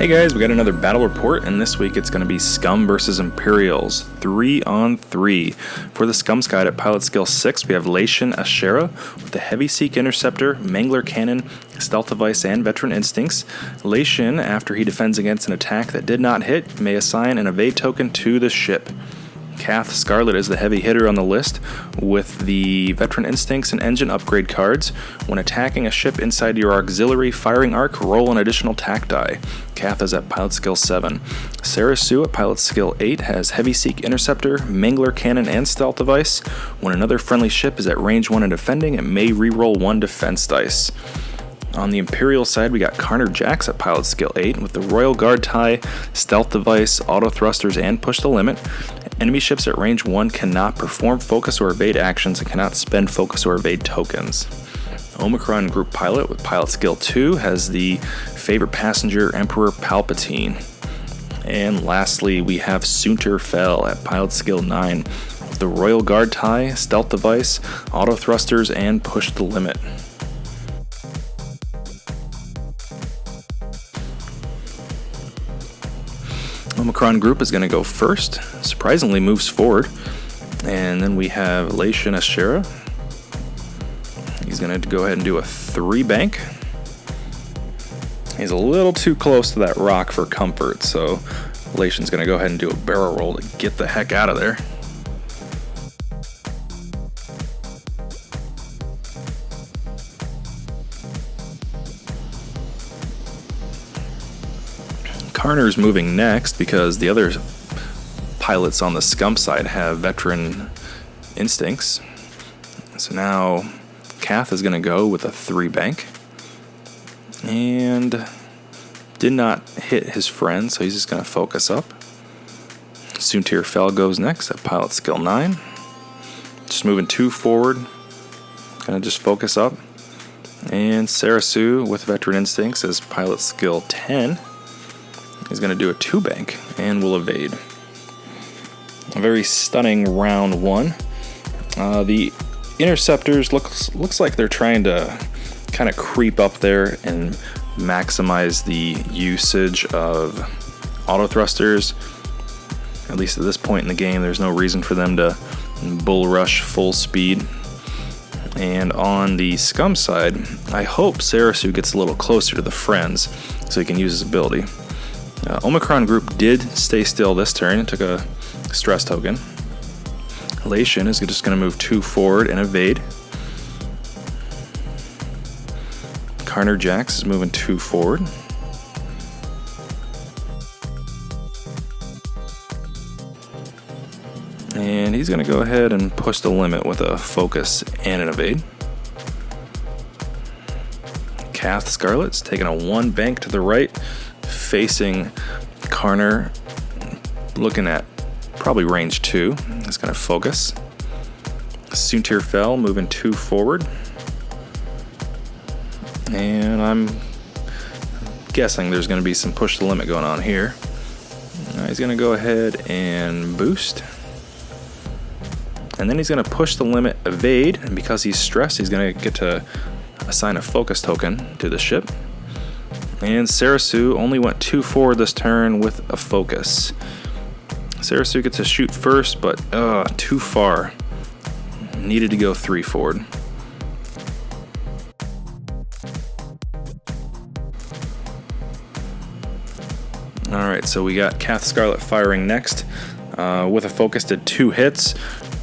Hey guys, we got another battle report, and this week it's going to be Scum versus Imperials, 3-on-3. For the Scum side at pilot skill 6, we have Lation Ashera with the Heavy Seek Interceptor, Mangler Cannon, Stealth Device, and Veteran Instincts. Lation, after he defends against an attack that did not hit, may assign an evade token to the ship. Kath Scarlet is the heavy hitter on the list with the Veteran Instincts and Engine Upgrade cards. When attacking a ship inside your auxiliary firing arc, roll an additional attack die. Kath is at pilot skill 7. Sarah Sue at pilot skill 8 has Heavy Seek Interceptor, Mangler Cannon, and Stealth Device. When another friendly ship is at range 1 and defending, it may reroll 1 defense dice. On the Imperial side, we got Carner Jax at pilot skill 8 with the Royal Guard tie, Stealth Device, Auto Thrusters, and Push the Limit. Enemy ships at range 1 cannot perform focus or evade actions and cannot spend focus or evade tokens. Omicron Group Pilot with pilot skill 2 has the favorite passenger Emperor Palpatine. And lastly, we have Soontir Fel at pilot skill 9 with the Royal Guard tie, Stealth Device, Auto Thrusters, and Push the Limit. Omicron Group is going to go first, surprisingly moves forward, and then we have Lation Ashera. He's going to go ahead and do a 3 bank. He's a little too close to that rock for comfort, so Lation's going to go ahead and do a barrel roll to get the heck out of there. Carner's moving next because the other pilots on the Scum side have Veteran Instincts. So now Kath is going to go with a 3 bank. And did not hit his friend, so he's just going to focus up. Soontir Fel goes next at pilot skill 9. Just moving 2 forward. Going to just focus up. And Sarah Sue with Veteran Instincts is pilot skill 10. He's going to do a 2 bank and will evade. A very stunning round 1. The interceptors looks like they're trying to kind of creep up there and maximize the usage of auto thrusters. At least at this point in the game, there's no reason for them to bull rush full speed. And on the Scum side, I hope Sarasu gets a little closer to the friends so he can use his ability. Omicron Group did stay still this turn and took a stress token. Lation is just going to move 2 forward and evade. Carner Jax is moving 2 forward. And he's going to go ahead and push the limit with a focus and an evade. Kath Scarlet's taking a 1 bank to the right, facing Carner, looking at probably range 2. He's going to focus. Soontir Fel moving 2 forward. And I'm guessing there's going to be some push the limit going on here. He's going to go ahead and boost. And then he's going to push the limit, evade, and because he's stressed, he's going to get to assign a focus token to the ship. And Sarah Sue only went 2 forward this turn with a focus. Sarah Sue gets to shoot first, but too far. Needed to go 3 forward. Alright, so we got Kath Scarlet firing next. With a focus, did 2 hits,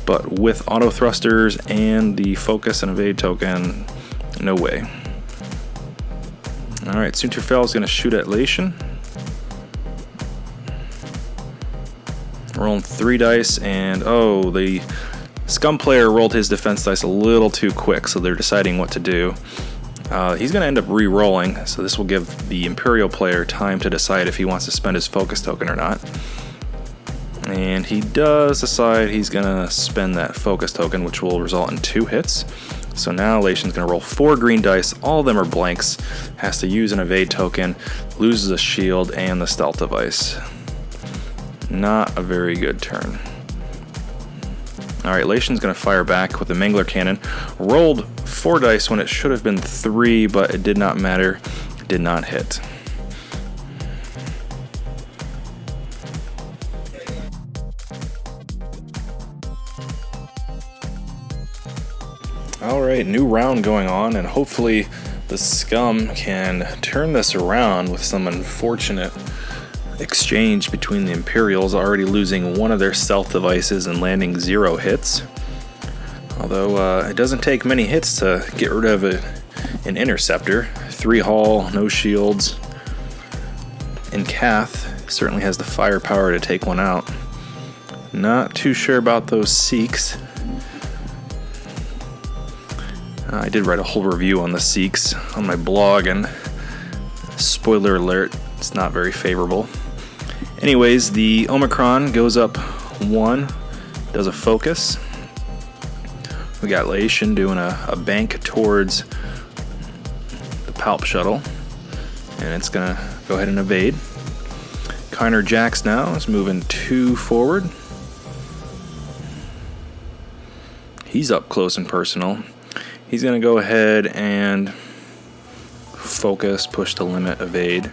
but with auto thrusters and the focus and evade token, no way. Alright, Soontir Fel is going to shoot at Lation. Rolling 3 dice, and the Scum player rolled his defense dice a little too quick, so they're deciding what to do. He's going to end up re-rolling, so this will give the Imperial player time to decide if he wants to spend his focus token or not. And he does decide he's going to spend that focus token, which will result in 2 hits. So now Lation's going to roll 4 green dice, all of them are blanks, has to use an evade token, loses a shield and the stealth device. Not a very good turn. Alright, Lation's going to fire back with the Mangler Cannon. Rolled 4 dice when it should have been 3, but it did not matter. It did not hit. Alright, new round going on, and hopefully the Scum can turn this around with some unfortunate exchange between the Imperials, already losing one of their stealth devices and landing 0 hits. Although it doesn't take many hits to get rid of an interceptor. 3 hull, no shields, and Kath certainly has the firepower to take one out. Not too sure about those Scyks. I did write a whole review on the Scyks on my blog, and spoiler alert, it's not very favorable. Anyways, the Omicron goes up 1, does a focus. We got Lation doing a bank towards the Palp shuttle, and it's going to go ahead and evade. Kiner Jax now is moving 2 forward. He's up close and personal. He's going to go ahead and focus, push the limit, evade.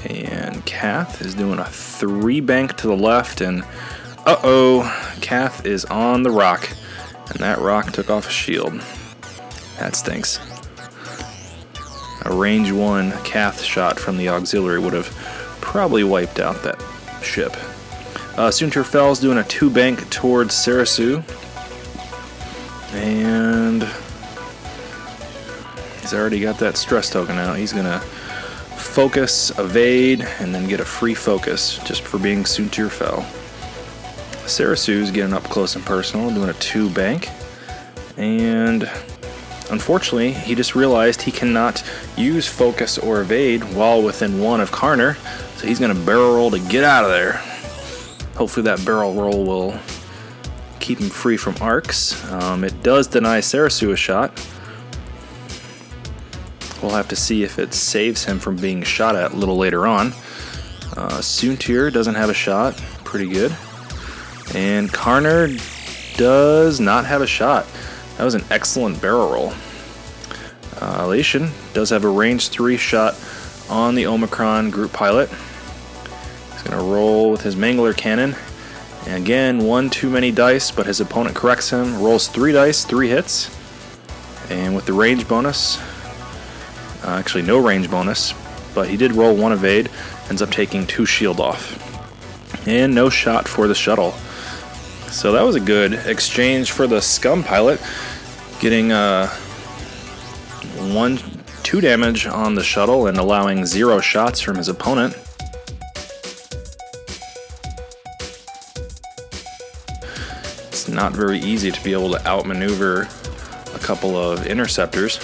And Kath is doing a 3 bank to the left, and Kath is on the rock, and that rock took off a shield. That stinks. A range 1 Kath shot from the auxiliary would have probably wiped out that ship. Soontir Fel's doing a 2 bank towards Sarasu, and he's already got that stress token out. He's gonna focus, evade, and then get a free focus just for being Soontir Fel. Sarasu's getting up close and personal, doing a 2 bank, and unfortunately he just realized he cannot use focus or evade while within 1 of Karner, so he's gonna barrel roll to get out of there. Hopefully that barrel roll will keep him free from arcs. It does deny Sarasu a shot. We'll have to see if it saves him from being shot at a little later on. Soontir doesn't have a shot. Pretty good. And Karner does not have a shot. That was an excellent barrel roll. Lation does have a range 3 shot on the Omicron group pilot. He's going to roll with his Mangler cannon. And again, 1 too many dice, but his opponent corrects him. Rolls 3 dice, 3 hits. And with the range bonus, actually no range bonus, but he did roll 1 evade, ends up taking 2 shield off. And no shot for the shuttle. So that was a good exchange for the Scum pilot, getting 2 damage on the shuttle and allowing 0 shots from his opponent. It's not very easy to be able to outmaneuver a couple of interceptors.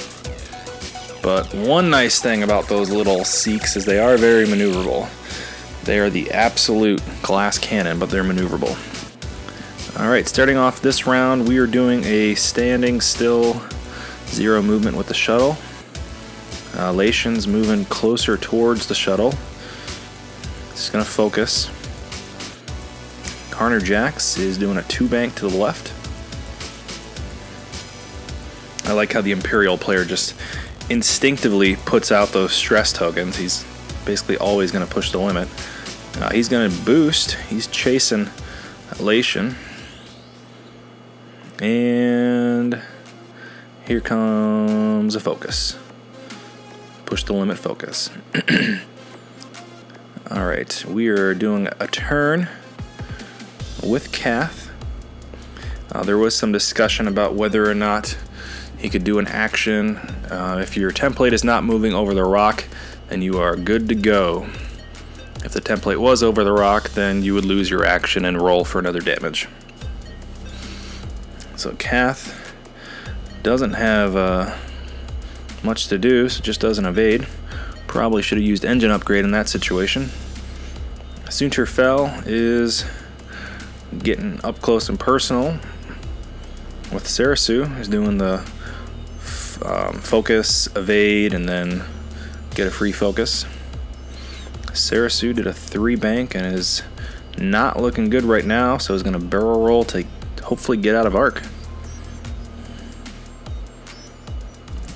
But one nice thing about those little Scyks is they are very maneuverable. They are the absolute glass cannon, but they're maneuverable. Alright, starting off this round, we are doing a standing still 0 movement with the shuttle. Lation's moving closer towards the shuttle. He's going to focus. Kiner Jax is doing a 2 bank to the left. I like how the Imperial player just instinctively puts out those stress tokens. He's basically always going to push the limit. He's going to boost. He's chasing Lation. And here comes a focus. Push the limit focus. Alright, we are doing a turn with Kath. There was some discussion about whether or not he could do an action. If your template is not moving over the rock, then you are good to go. If the template was over the rock, then you would lose your action and roll for another damage. So Kath doesn't have much to do, so just does an evade. Probably should have used engine upgrade in that situation. Soontir Fel is getting up close and personal with Sarasu. He's doing the focus, evade, and then get a free focus. Sarasu did a 3 bank and is not looking good right now, so he's going to barrel roll to hopefully get out of arc.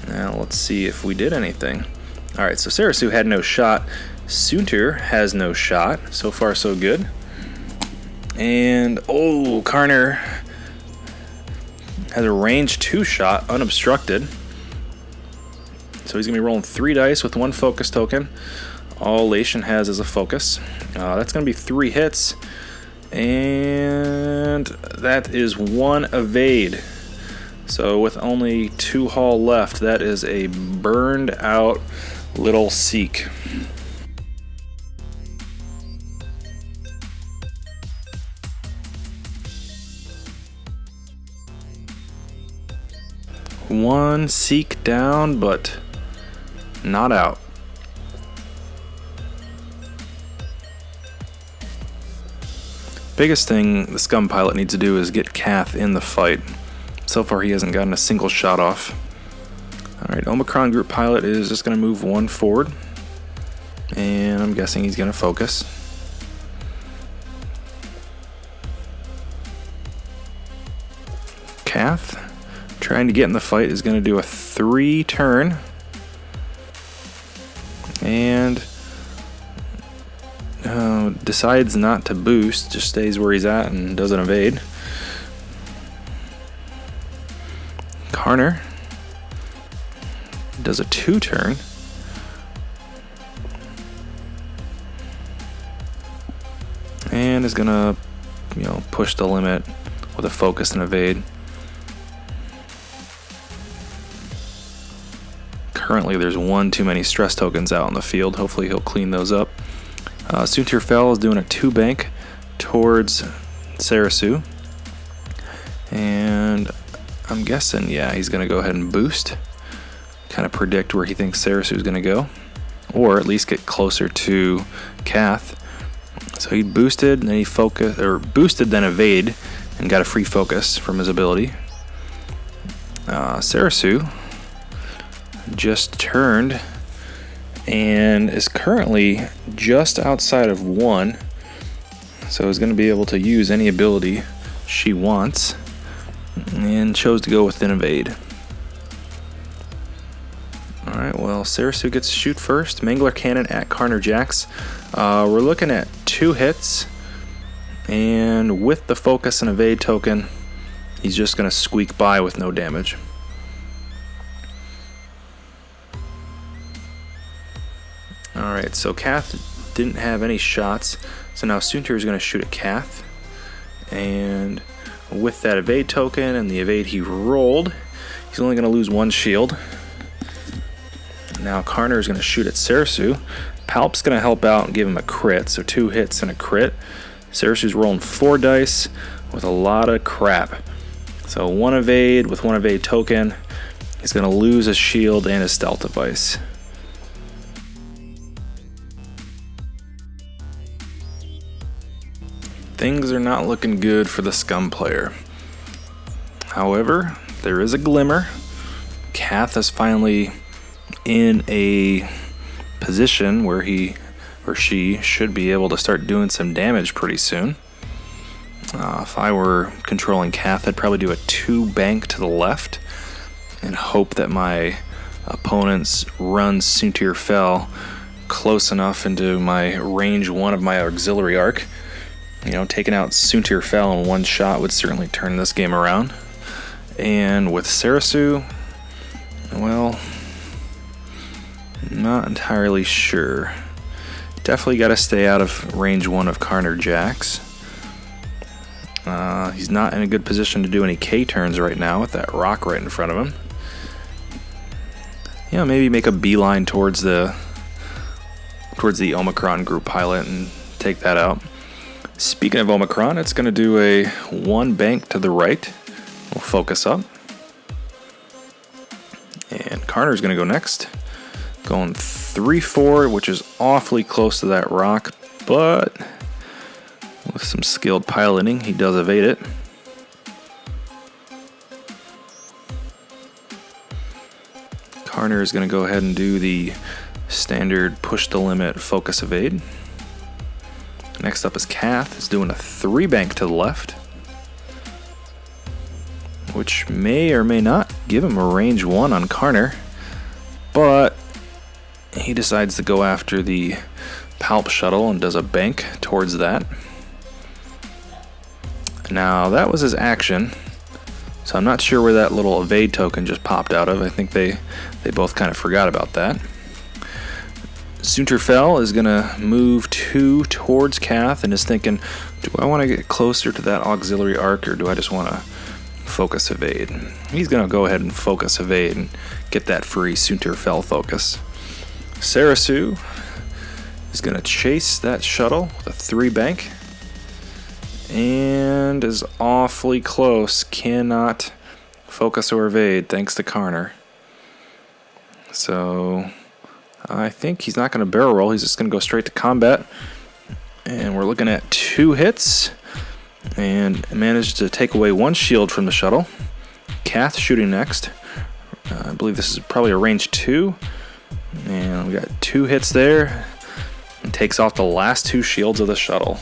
Now let's see if we did anything. Alright, so Sarasu had no shot. Soontir has no shot. So far so good. And Karner has a range 2 shot, unobstructed. So he's going to be rolling 3 dice with 1 focus token. All Lation has is a focus. That's going to be 3 hits. And that is 1 evade. So with only 2 hull left, that is a burned out little Scyk. One Scyk down, but not out. Biggest thing the Scum pilot needs to do is get Kath in the fight. So far he hasn't gotten a single shot off. Alright, Omicron group pilot is just going to move 1 forward. And I'm guessing he's going to focus. Kath, trying to get in the fight, is going to do a 3 turn. And decides not to boost, just stays where he's at and doesn't evade. Karner does a 2 turn. And is gonna, push the limit with a focus and evade. Currently there's 1 too many stress tokens out in the field. Hopefully he'll clean those up. Soontir Fel is doing a 2 bank towards Sarasu. And I'm guessing, he's going to go ahead and boost. Kind of predict where he thinks Sarasu is going to go. Or at least get closer to Kath. So he boosted, and then he boosted, then evade, and got a free focus from his ability. Sarasu just turned and is currently just outside of 1, so is going to be able to use any ability she wants, and chose to go with an evade. Alright, well, Sarasu gets to shoot first. Mangler Cannon at Karner Jax. We're looking at 2 hits, and with the focus and evade token, he's just going to squeak by with no damage. Alright, so Kath didn't have any shots, so now Soontir is going to shoot at Kath. And with that evade token and the evade he rolled, he's only going to lose 1 shield. Now Karner is going to shoot at Sarasu. Palp's going to help out and give him a crit, so 2 hits and a crit. Sarasu's rolling 4 dice with a lot of crap. So 1 evade with 1 evade token. He's going to lose his shield and his stealth device. Things are not looking good for the Scum player. However, there is a glimmer. Kath is finally in a position where he or she should be able to start doing some damage pretty soon. If I were controlling Kath, I'd probably do a 2 bank to the left and hope that my opponent's run Soontir Fel close enough into my range 1 of my auxiliary arc. Taking out Soontir Fel in 1 shot would certainly turn this game around. And with Sarasu, well, not entirely sure. Definitely got to stay out of range 1 of Karner Jax. He's not in a good position to do any K turns right now with that rock right in front of him. Maybe make a beeline towards the Omicron group pilot and take that out. Speaking of Omicron, it's going to do a 1 bank to the right. We'll focus up. And Karner's going to go next. Going 3-4, which is awfully close to that rock, but with some skilled piloting, he does evade it. Karner is going to go ahead and do the standard push the limit focus evade. Next up is Kath, is doing a 3 bank to the left, which may or may not give him a range 1 on Karner, but he decides to go after the Palp shuttle and does a bank towards that. Now that was his action, So I'm not sure where that little evade token just popped out of. I think they both kind of forgot about that. Sunterfell is going to move 2 towards Kath and is thinking, do I want to get closer to that auxiliary arc or do I just want to focus evade? He's going to go ahead and focus evade and get that free Sunterfell focus. Sarasu is going to chase that shuttle with a 3 bank and is awfully close. Cannot focus or evade thanks to Karner. So I think he's not going to barrel roll. He's just going to go straight to combat. And we're looking at 2 hits and managed to take away 1 shield from the shuttle. Kath shooting next. I believe this is probably a range 2. And we got 2 hits there. And takes off the last 2 shields of the shuttle.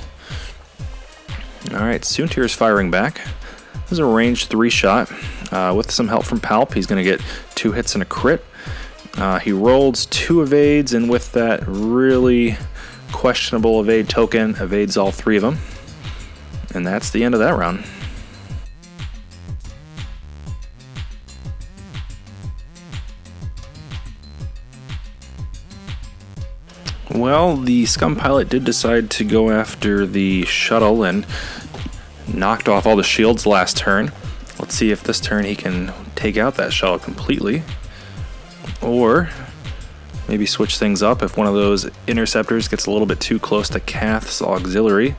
Alright, Suntir is firing back. This is a range 3 shot. With some help from Palp, he's going to get 2 hits and a crit. He rolls 2 evades, and with that really questionable evade token, evades all 3 of them. And that's the end of that round. Well, the Scum pilot did decide to go after the shuttle and knocked off all the shields last turn. Let's see if this turn he can take out that shuttle completely. Or maybe switch things up if one of those interceptors gets a little bit too close to Kath's auxiliary.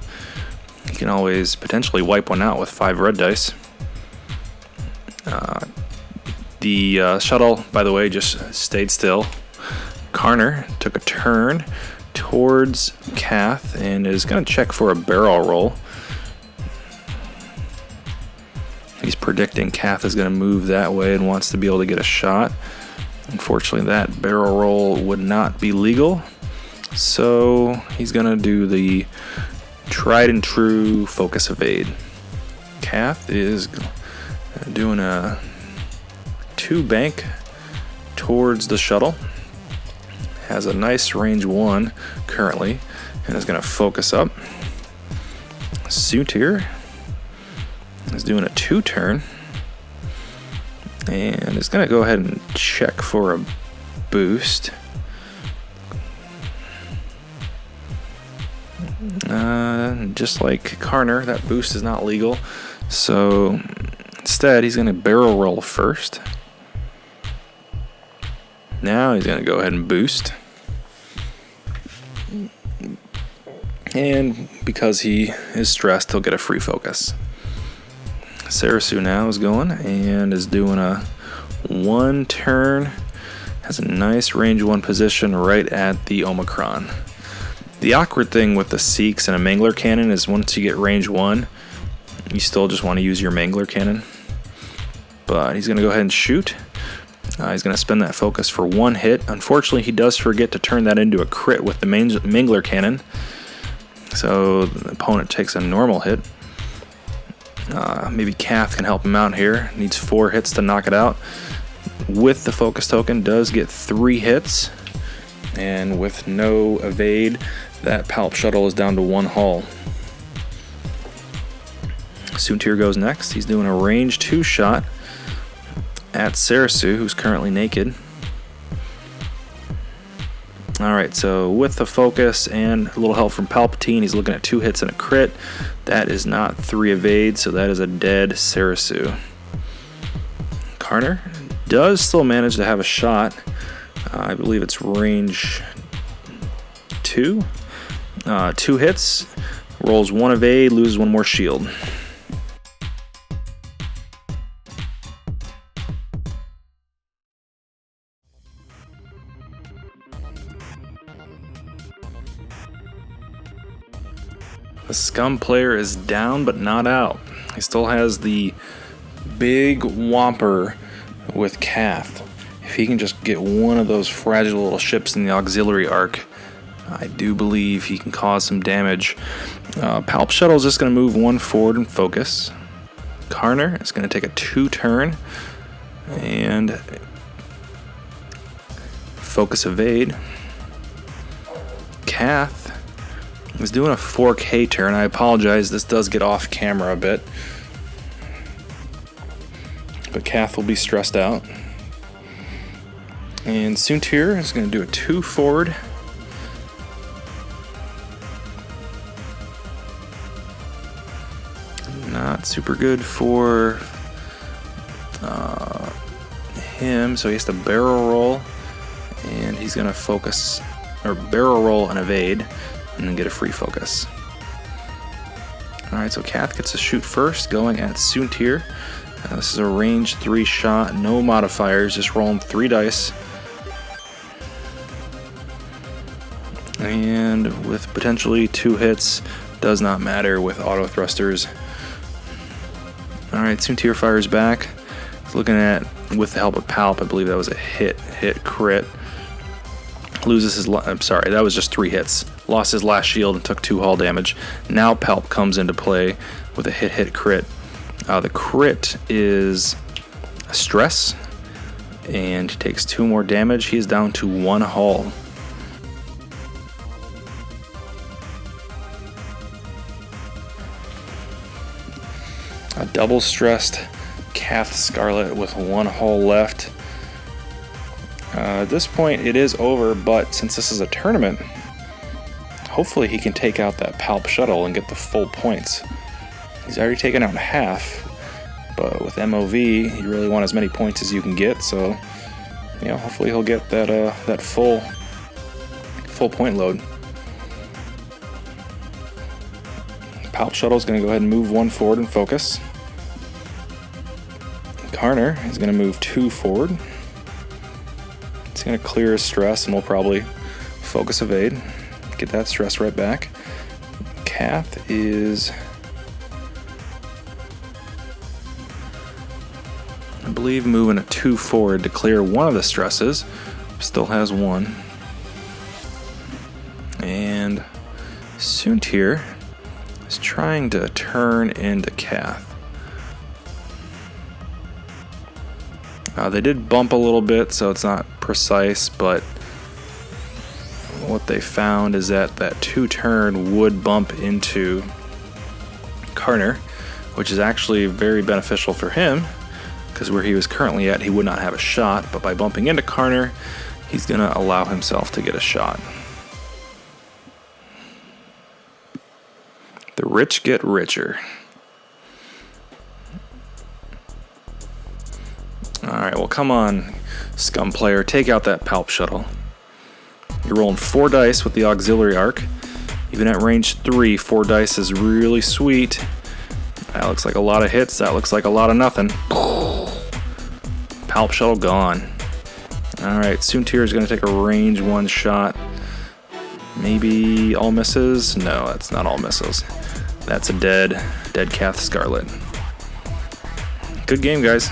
You can always potentially wipe one out with 5 red dice. The shuttle, by the way, just stayed still. Karner took a turn towards Kath and is going to check for a barrel roll. He's predicting Kath is going to move that way and wants to be able to get a shot. Unfortunately, that barrel roll would not be legal, so he's going to do the tried and true focus evade. Kath is doing a 2 bank towards the shuttle. Has a nice range 1 currently and is going to focus up. Suntir is doing a 2 turn and is going to go ahead and check for a boost. Just like Karner, that boost is not legal, so instead he's going to barrel roll first. Now he's going to go ahead and boost. And because he is stressed, he'll get a free focus. Sarasu now is going and is doing a 1 turn. Has a nice range 1 position right at the Omicron. The awkward thing with the Scyks and a Mangler cannon is once you get range 1, you still just want to use your Mangler cannon. But he's going to go ahead and shoot. He's going to spend that focus for 1 hit. Unfortunately, he does forget to turn that into a crit with the Mangler cannon. So the opponent takes a normal hit. Maybe Kath can help him out here. Needs 4 hits to knock it out. With the focus token, does get 3 hits. And with no evade, that Palp shuttle is down to 1 hull. Suntir goes next. He's doing a range 2 shot at Sarasu, who's currently naked. Alright, so with the focus and a little help from Palpatine, he's looking at 2 hits and a crit. That is not 3 evades, so that is a dead Sarasu. Karner does still manage to have a shot. I believe it's range 2. 2 hits, rolls 1 evade, loses 1 more shield. The Scum player is down but not out. He still has the big whomper with Kath. If he can just get one of those fragile little ships in the auxiliary arc, I do believe he can cause some damage. Palp Shuttle is just going to move 1 forward and focus. Karner is going to take a 2 turn and focus evade. Kath is doing a 4K turn. I apologize, this does get off camera a bit. but Kath will be stressed out. And Soontir is going to do a 2 forward. Not super good for him, so he has to barrel roll, and he's going to focus, or barrel roll and evade, and then get a free focus. Alright, so Kath gets to shoot first, going at Soontir. This is a range 3 shot, no modifiers, just rolling 3 dice. And with potentially 2 hits, does not matter with auto thrusters. Alright, Soontir fires back. He's looking at, with the help of Palp, I believe that was a hit crit. Loses his, I'm sorry, that was just 3 hits. Lost his last shield and took 2 hull damage. Now Palp comes into play with a hit crit. The crit is a stress and takes 2 more damage. He is down to 1 hull. A double stressed Kath Scarlet with 1 hull left. At this point it is over, but since this is a tournament, hopefully he can take out that Palp Shuttle and get the full points. He's already taken out half, but with MOV you really want as many points as you can get, so you know, hopefully he'll get that full point load. Palp Shuttle's going to go ahead and move 1 forward and focus. Karner is going to move 2 forward. It's going to clear his stress, and we'll probably focus evade, get that stress right back. Kath is, I believe, moving a 2 forward to clear one of the stresses. Still has 1. And Soontir is trying to turn into Kath. They did bump a little bit, so it's not precise, but what they found is that 2 turn would bump into Karner, which is actually very beneficial for him, because where he was currently at, he would not have a shot, but by bumping into Karner, he's going to allow himself to get a shot. The rich get richer. Alright, well come on, Scum player, take out that Palp Shuttle. You're rolling 4 dice with the auxiliary arc. Even at range 3, 4 dice is really sweet. That looks like a lot of hits, that looks like a lot of nothing. Palp Shuttle gone. Alright, Soontir is going to take a range 1 shot. Maybe all misses? No, that's not all misses. That's a dead Kath Scarlet. Good game, guys.